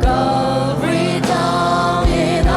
Go read down in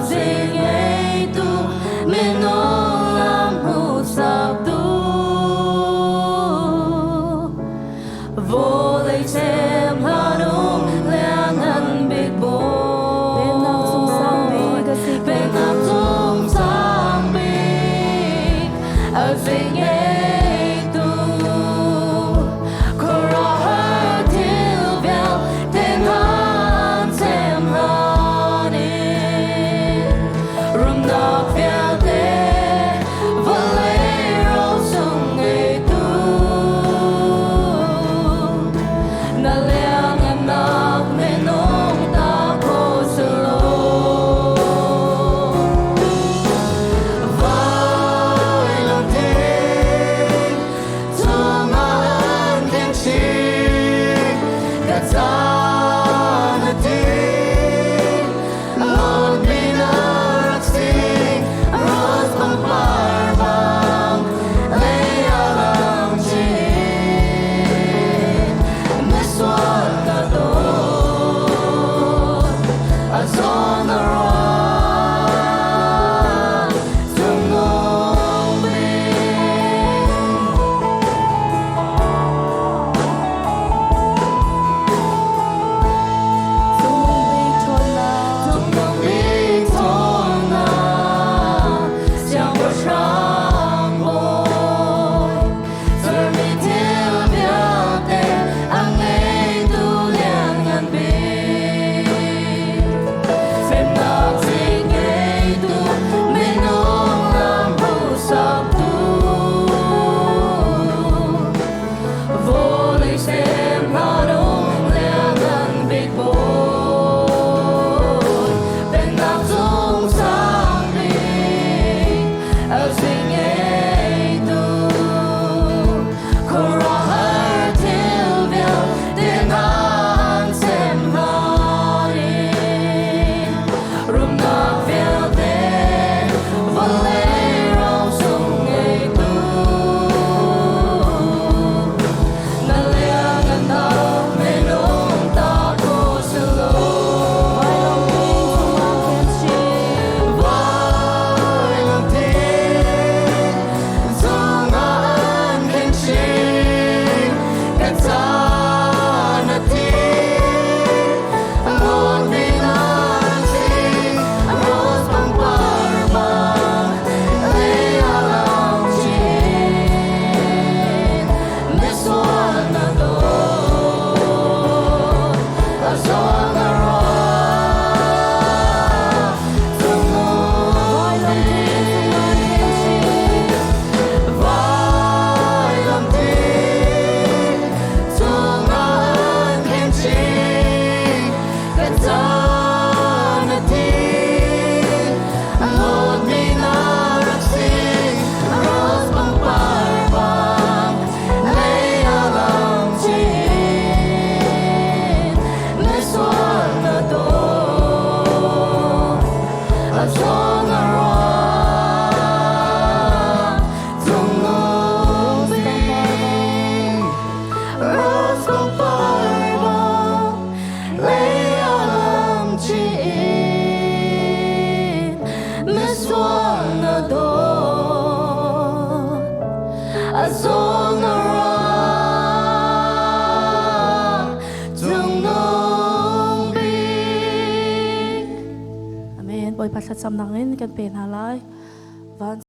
dinh ấy tu mình nô làm hụt sao tu vô lấy xem hà đông lẽ ngăn big boy bên nào sung sang big bên nào sung sang big ở dinh ấy tu có rõ hơn thiếu véo tên hắn xem ra đi rum đọc véo tê và lấy rau sung ấy tu na liang em nọc men nong ta ko solo vai lòng thiên cho man thiên chi cả ta na tin một mình rak sing ros bang par bang lấy alam chi As on the run, zum nong bing thôn na, xiang bờ sang bồi, giờ mi theo béo tên anh ấy tu liang ngàn bing. Phép nọc dinh ấy tu mình nong làm hụt sao tu vô lấy xem hà đông lẽ ngăn big boy bên nọc dung sang đi ở dinh ấy tu có rõ hơn thiếu véo tên hắn xem ra đi rum nọc véo tê và lấy rau sung ấy tu na liang em nọc men nong ta ko solo vai lòng thiên cho man thiên chi cả ta na tin một mình rak sing ros bang par bang lấy alam chi me suan na do as on the run zum nong vai lòng thiên cho man thiên chi cả ta na tin một mình rak sing ros bang par bang lấy alam chi me suan na do as on the run zum nong bing ros bang par bang lấy alam chi me suan na do as on the run zum nong bing Amen. Boy pasat sam nangin kan pen halay. Van